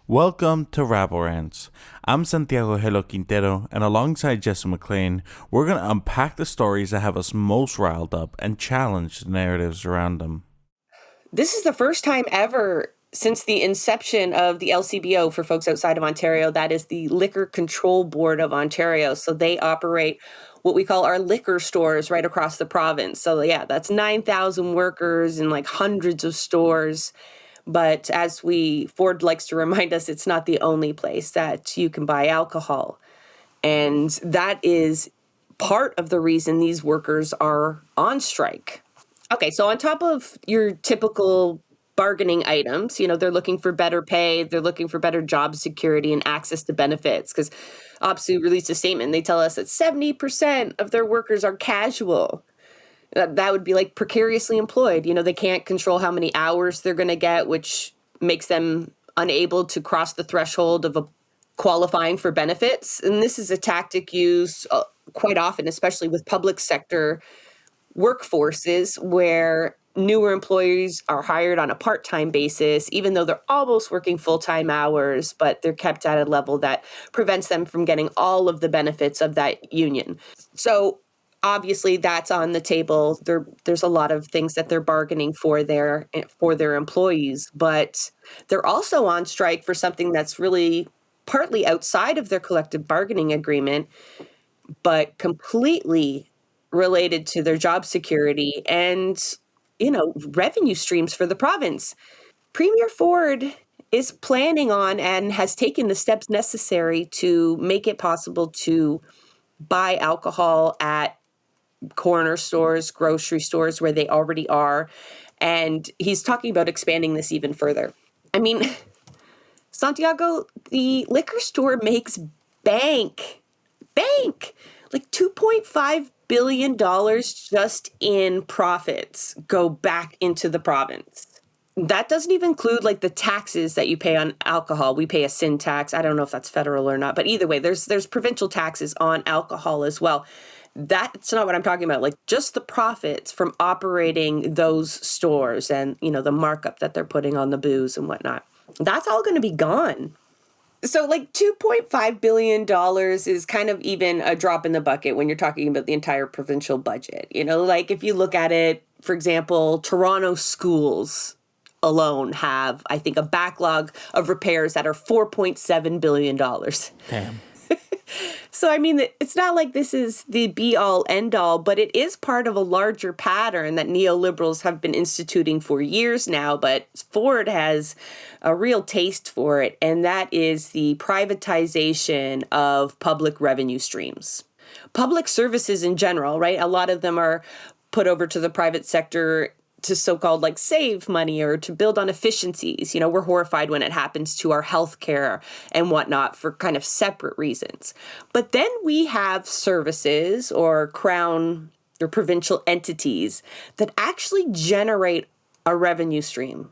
Welcome to Rabble Rants. I'm Santiago Helou Quintero, and alongside Jessa McLean, we're going to unpack the stories that have us most riled up and challenge the narratives around them. This is the first time ever since the inception of the LCBO for folks outside of Ontario. That is the Liquor Control Board of Ontario. So they operate what we call our liquor stores right across the province. So yeah, that's 9,000 workers in like hundreds of stores. But as Ford likes to remind us, it's not the only place that you can buy alcohol. And that is part of the reason these workers are on strike. Okay, so on top of your typical bargaining items, they're looking for better pay, they're looking for better job security and access to benefits because OPSEU released a statement. They tell us that 70% of their workers are casual. That would be like precariously employed. They can't control how many hours they're going to get, which makes them unable to cross the threshold of qualifying for benefits. And this is a tactic used quite often, especially with public sector workforces where newer employees are hired on a part-time basis, even though they're almost working full-time hours, but they're kept at a level that prevents them from getting all of the benefits of that union. So obviously that's on the table. There's a lot of things that they're bargaining for their employees, but they're also on strike for something that's really partly outside of their collective bargaining agreement, but completely related to their job security and, revenue streams for the province. Premier Ford is planning on and has taken the steps necessary to make it possible to buy alcohol at corner stores, grocery stores where they already are. And he's talking about expanding this even further. I mean, Santiago, the liquor store makes bank, like $2.5 billion just in profits go back into the province. That doesn't even include like the taxes that you pay on alcohol. We pay a sin tax. I don't know if that's federal or not, but either way, there's provincial taxes on alcohol as well. That's not what I'm talking about. Like just the profits from operating those stores and, the markup that they're putting on the booze and whatnot. That's all going to be gone. So like $2.5 billion is kind of even a drop in the bucket when you're talking about the entire provincial budget. Like if you look at it, for example, Toronto schools alone have, I think, a backlog of repairs that are $4.7 billion. Damn. So, I mean, it's not like this is the be-all, end-all, but it is part of a larger pattern that neoliberals have been instituting for years now, but Ford has a real taste for it, and that is the privatization of public revenue streams. Public services in general, right? A lot of them are put over to the private sector to so-called like save money or to build on efficiencies. We're horrified when it happens to our healthcare and whatnot for kind of separate reasons. But then we have services or crown or provincial entities that actually generate a revenue stream,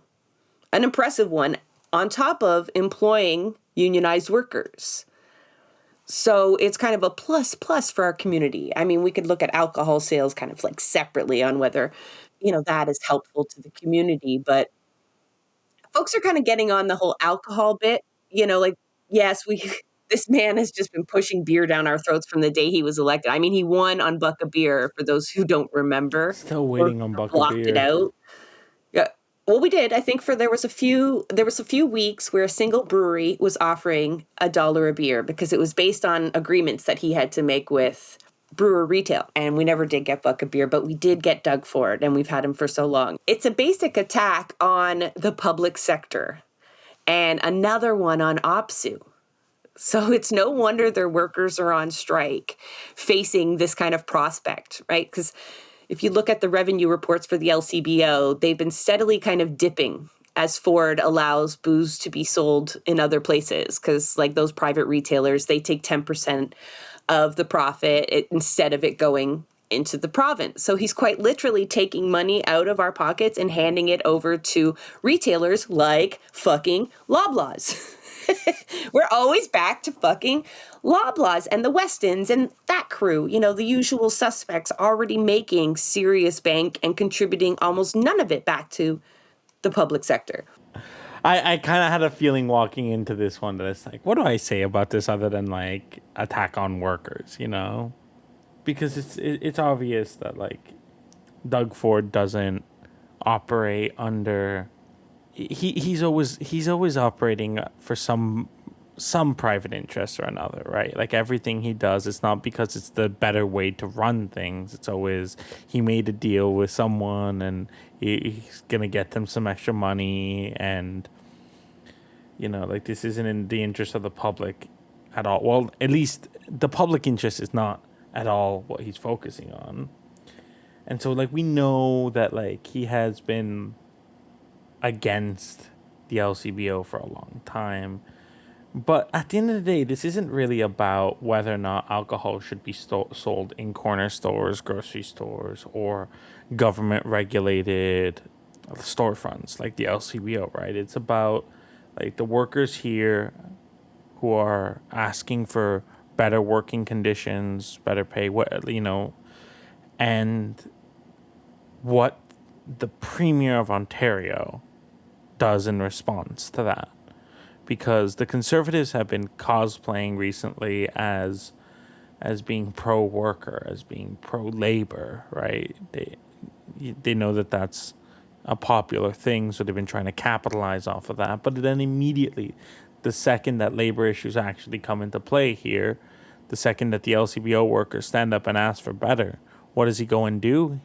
an impressive one, on top of employing unionized workers. So it's kind of a plus for our community. I mean, we could look at alcohol sales kind of like separately on whether that is helpful to the community. But folks are kind of getting on the whole alcohol bit, like, yes, this man has just been pushing beer down our throats from the day he was elected. I mean, he won on Buck a Beer, for those who don't remember, Still or waiting on Buck a blocked it Beer. out. Yeah. Well, we did. I think there was a few weeks where a single brewery was offering $1 a beer because it was based on agreements that he had to make with brewer retail. And we never did get Buck a Beer, but we did get Doug Ford, and we've had him for so long. It's a basic attack on the public sector and another one on OPSEU. So it's no wonder their workers are on strike facing this kind of prospect, right? Because if you look at the revenue reports for the LCBO, they've been steadily kind of dipping as Ford allows booze to be sold in other places. Because like those private retailers, they take 10% of the profit instead of it going into the province. So he's quite literally taking money out of our pockets and handing it over to retailers like fucking Loblaws. We're always back to fucking Loblaws and the Westons and that crew, the usual suspects already making serious bank and contributing almost none of it back to the public sector. I kind of had a feeling walking into this one that it's like, what do I say about this other than like attack on workers, you know? Because it's obvious that like Doug Ford doesn't operate under he's always operating for some private interest or another, right? Like everything he does, it's not because it's the better way to run things. It's always he made a deal with someone and he's gonna get them some extra money, and like this isn't in the interest of the public at all. Well, at least the public interest is not at all what he's focusing on. And so like we know that like he has been against the LCBO for a long time. But at the end of the day, this isn't really about whether or not alcohol should be sold in corner stores, grocery stores, or government regulated storefronts like the LCBO, right? It's about like the workers here who are asking for better working conditions, better pay, and what the Premier of Ontario does in response to that. Because the Conservatives have been cosplaying recently as being pro-worker, as being pro-labor, right? They know that that's a popular thing, so they've been trying to capitalize off of that. But then immediately, the second that labor issues actually come into play here, the second that the LCBO workers stand up and ask for better, what does he go and do?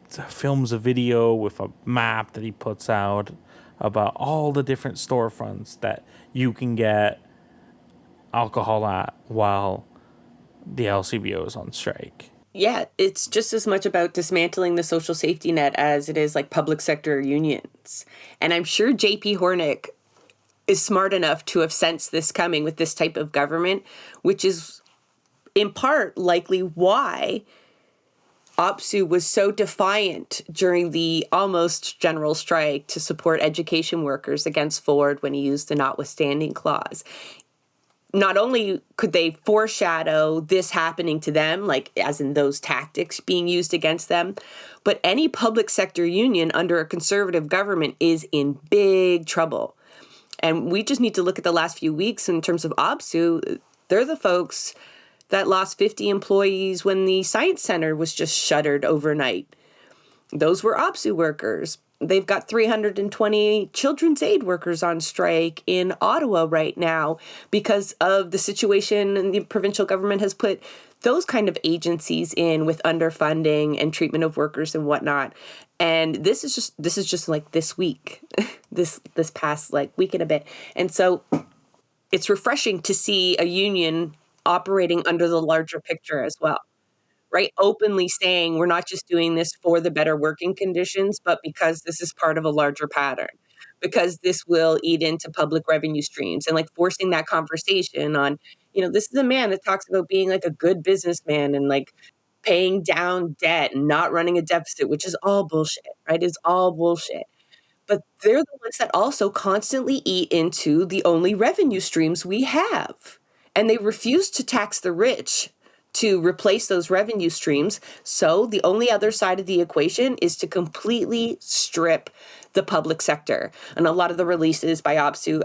Films a video with a map that he puts out about all the different storefronts that you can get alcohol at while the LCBO is on strike. Yeah, it's just as much about dismantling the social safety net as it is like public sector unions. And I'm sure JP Hornick is smart enough to have sensed this coming with this type of government, which is in part likely why OPSEU was so defiant during the almost general strike to support education workers against Ford when he used the notwithstanding clause. Not only could they foreshadow this happening to them, like as in those tactics being used against them, but any public sector union under a conservative government is in big trouble. And we just need to look at the last few weeks in terms of OPSEU. They're the folks that lost 50 employees when the Science Center was just shuttered overnight. Those were OPSEU workers. They've got 320 children's aid workers on strike in Ottawa right now because of the situation, and the provincial government has put those kind of agencies in with underfunding and treatment of workers and whatnot. And this is just like this week, this past like week and a bit. And so it's refreshing to see a union operating under the larger picture as well, right? Openly saying we're not just doing this for the better working conditions, but because this is part of a larger pattern, because this will eat into public revenue streams, and like forcing that conversation on, this is a man that talks about being like a good businessman and like paying down debt and not running a deficit, which is all bullshit, right? It's all bullshit. But they're the ones that also constantly eat into the only revenue streams we have. And they refuse to tax the rich to replace those revenue streams. So the only other side of the equation is to completely strip the public sector. And a lot of the releases by OPSEU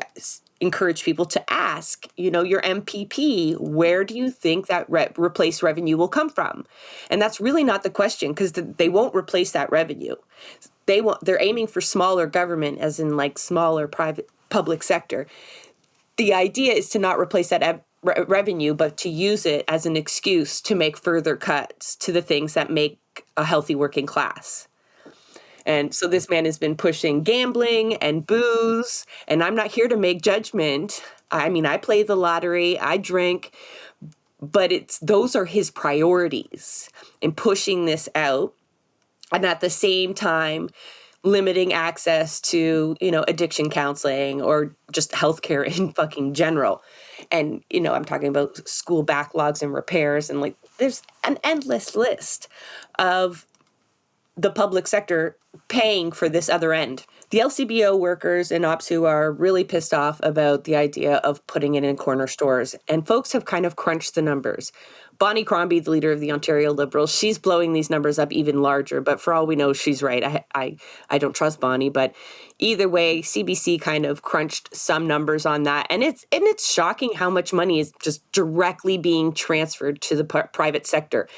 encourage people to ask, your MPP, where do you think that replaced revenue will come from? And that's really not the question, because they won't replace that revenue. They're aiming for smaller government, as in like smaller private public sector. The idea is to not replace that revenue, but to use it as an excuse to make further cuts to the things that make a healthy working class. And so this man has been pushing gambling and booze, and I'm not here to make judgment. I mean, I play the lottery, I drink, but those are his priorities in pushing this out. And at the same time, limiting access to, addiction counseling or just healthcare in fucking general. And, I'm talking about school backlogs and repairs. And like, there's an endless list of the public sector paying for this other end. The LCBO workers and OPSEU are really pissed off about the idea of putting it in corner stores, and folks have kind of crunched the numbers. Bonnie Crombie, the leader of the Ontario Liberals, she's blowing these numbers up even larger, but for all we know, she's right. I don't trust Bonnie, but either way, CBC kind of crunched some numbers on that, and it's shocking how much money is just directly being transferred to the private sector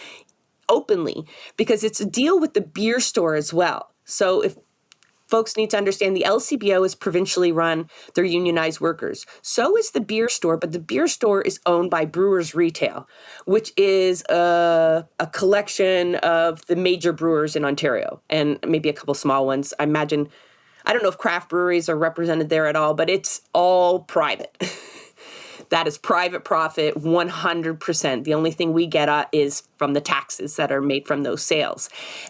openly, because it's a deal with the beer store as well. So if folks need to understand, the LCBO is provincially run. They're unionized workers. So is the beer store, but the beer store is owned by Brewers Retail, which is a collection of the major brewers in Ontario and maybe a couple small ones. I imagine, I don't know if craft breweries are represented there at all, but it's all private. That is private profit, 100%. The only thing we get at is from the taxes that are made from those sales.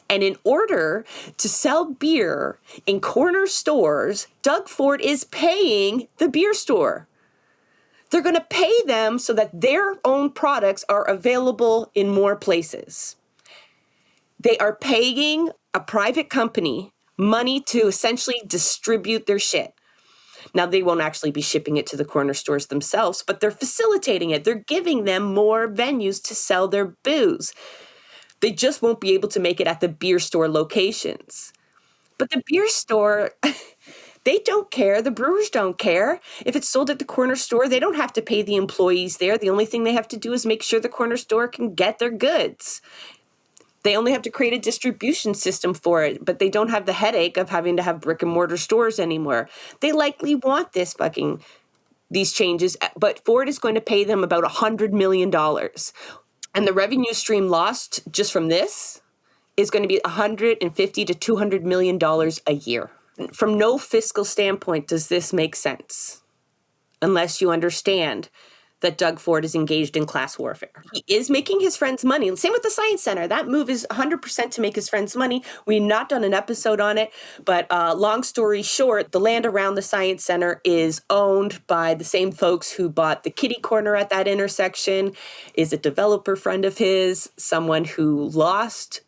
And in order to sell beer in corner stores, Doug Ford is paying the beer store. They're going to pay them so that their own products are available in more places. They are paying a private company money to essentially distribute their shit. Now, they won't actually be shipping it to the corner stores themselves, but they're facilitating it. They're giving them more venues to sell their booze. They just won't be able to make it at the beer store locations. But the beer store, they don't care. The brewers don't care. If it's sold at the corner store, they don't have to pay the employees there. The only thing they have to do is make sure the corner store can get their goods. They only have to create a distribution system for it, but they don't have the headache of having to have brick and mortar stores anymore. They likely want these changes, but Ford is going to pay them about $100 million. And the revenue stream lost just from this is going to be $150 to $200 million a year. From no fiscal standpoint, does this make sense? Unless you understand that Doug Ford is engaged in class warfare. He is making his friends money. Same with the Science Center. That move is 100% to make his friends money. We've not done an episode on it, but long story short, the land around the Science Center is owned by the same folks who bought the kitty corner at that intersection, is a developer friend of his, someone who lost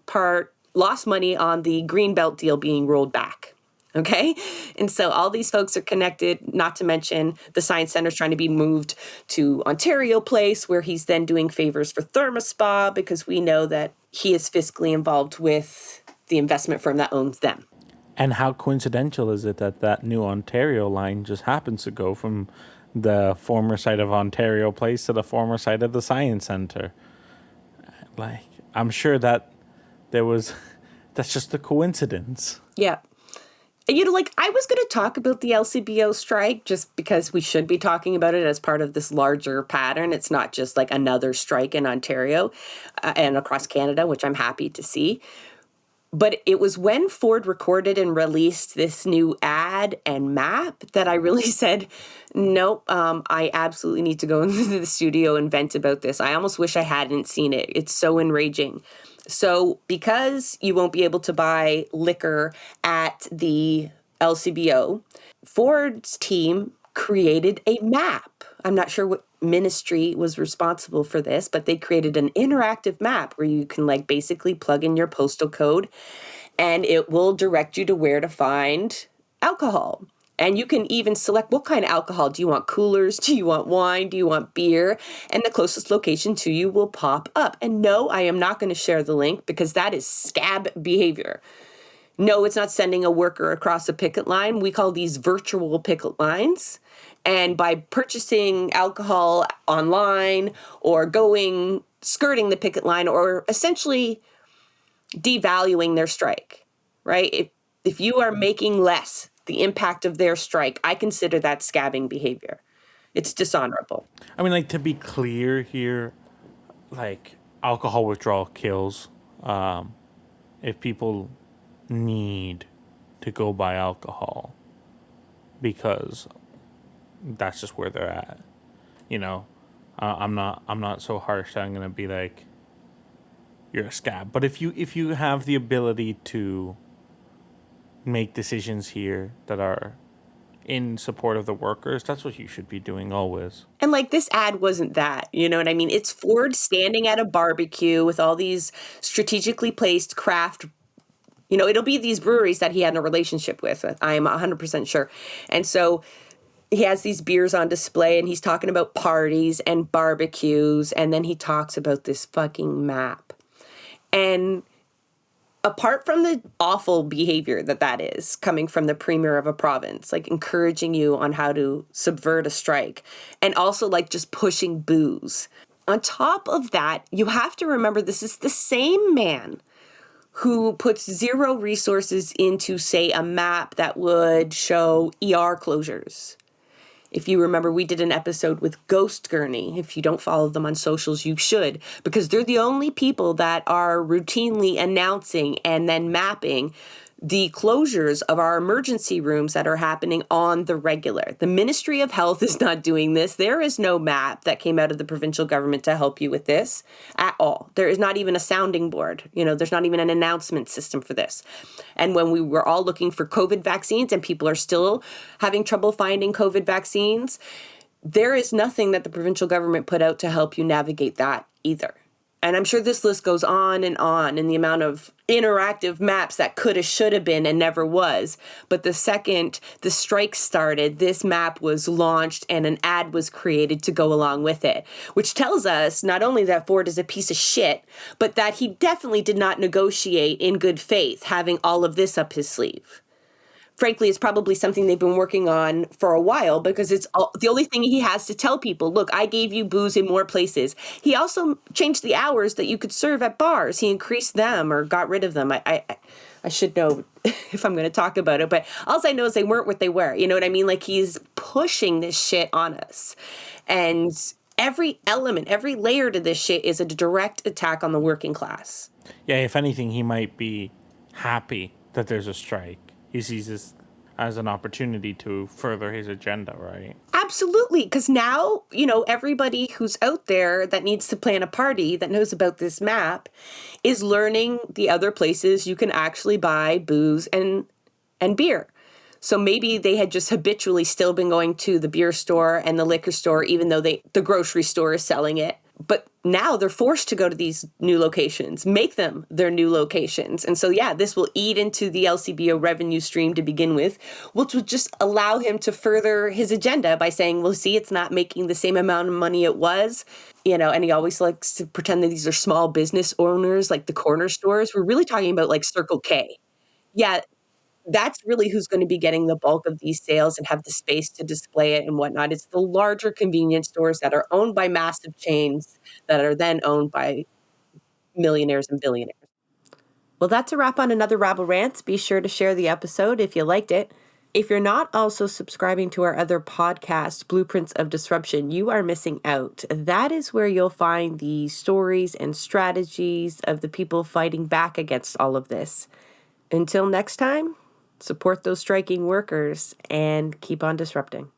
money on the Greenbelt deal being rolled back. Okay. And so all these folks are connected, not to mention the Science Center is trying to be moved to Ontario Place, where he's then doing favors for ThermoSpa, because we know that he is fiscally involved with the investment firm that owns them. And how coincidental is it that that new Ontario line just happens to go from the former site of Ontario Place to the former site of the Science Center? Like, I'm sure that that's just a coincidence. Yeah. I was going to talk about the LCBO strike just because we should be talking about it as part of this larger pattern. It's not just like another strike in Ontario and across Canada, which I'm happy to see. But it was when Ford recorded and released this new ad and map that I really said, nope, I absolutely need to go into the studio and vent about this. I almost wish I hadn't seen it. It's so enraging. So because you won't be able to buy liquor at the LCBO, Ford's team created a map. I'm not sure what ministry was responsible for this, but they created an interactive map where you can basically plug in your postal code and it will direct you to where to find alcohol. And you can even select what kind of alcohol. Do you want coolers? Do you want wine? Do you want beer? And the closest location to you will pop up. And no, I am not going to share the link because that is scab behavior. No, it's not sending a worker across a picket line. We call these virtual picket lines. And by purchasing alcohol online or skirting the picket line or essentially devaluing their strike, right? If you are making less the impact of their strike, I consider that scabbing behavior. It's dishonorable. I mean, to be clear here, alcohol withdrawal kills. If people need to go buy alcohol because that's just where they're at, I'm not so harsh that I'm gonna be like, you're a scab. But if you have the ability to make decisions here that are in support of the workers, that's what you should be doing always. And this ad wasn't that, you know what I mean? It's Ford standing at a barbecue with all these strategically placed craft You know, it'll be these breweries that he had a relationship with. I am 100% sure. And so he has these beers on display and he's talking about parties and barbecues. And then he talks about this fucking map. And apart from the awful behavior that is coming from the premier of a province, like encouraging you on how to subvert a strike and also like just pushing booze. On top of that, you have to remember this is the same man who puts zero resources into, say, a map that would show ER closures. If you remember, we did an episode with Ghost Gurney. If you don't follow them on socials, you should, because they're the only people that are routinely announcing and then mapping the closures of our emergency rooms that are happening on the regular. The Ministry of Health is not doing this. There is no map that came out of the provincial government to help you with this at all. There is not even a sounding board. You know, there's not even an announcement system for this. And when we were all looking for COVID vaccines and people are still having trouble finding COVID vaccines, there is nothing that the provincial government put out to help you navigate that either. And I'm sure this list goes on in the amount of interactive maps that coulda, shoulda been and never was. But the second the strike started, this map was launched and an ad was created to go along with it, which tells us not only that Ford is a piece of shit, but that he definitely did not negotiate in good faith, having all of this up his sleeve. Frankly, it's probably something they've been working on for a while because it's the only thing he has to tell people. Look, I gave you booze in more places. He also changed the hours that you could serve at bars. He increased them or got rid of them. I should know if I'm going to talk about it, but all I know is they weren't what they were. You know what I mean? Like he's pushing this shit on us. And every element, every layer to this shit is a direct attack on the working class. Yeah, if anything, he might be happy that there's a strike. He sees this as an opportunity to further his agenda, right? Absolutely, because now, you know, everybody who's out there that needs to plan a party that knows about this map is learning the other places you can actually buy booze and beer. So maybe they had just habitually still been going to the beer store and the liquor store, even though the grocery store is selling it. But now they're forced to go to these new locations, make them their new locations. And so, yeah, this will eat into the LCBO revenue stream to begin with, which will just allow him to further his agenda by saying, well, see, it's not making the same amount of money it was, you know, and he always likes to pretend that these are small business owners, like the corner stores. We're really talking about like Circle K. Yeah, that's really who's going to be getting the bulk of these sales and have the space to display it and whatnot. It's the larger convenience stores that are owned by massive chains that are then owned by millionaires and billionaires. Well, that's a wrap on another Rabble Rants. Be sure to share the episode if you liked it. If you're not also subscribing to our other podcast, Blueprints of Disruption, you are missing out. That is where you'll find the stories and strategies of the people fighting back against all of this. Until next time, support those striking workers and keep on disrupting.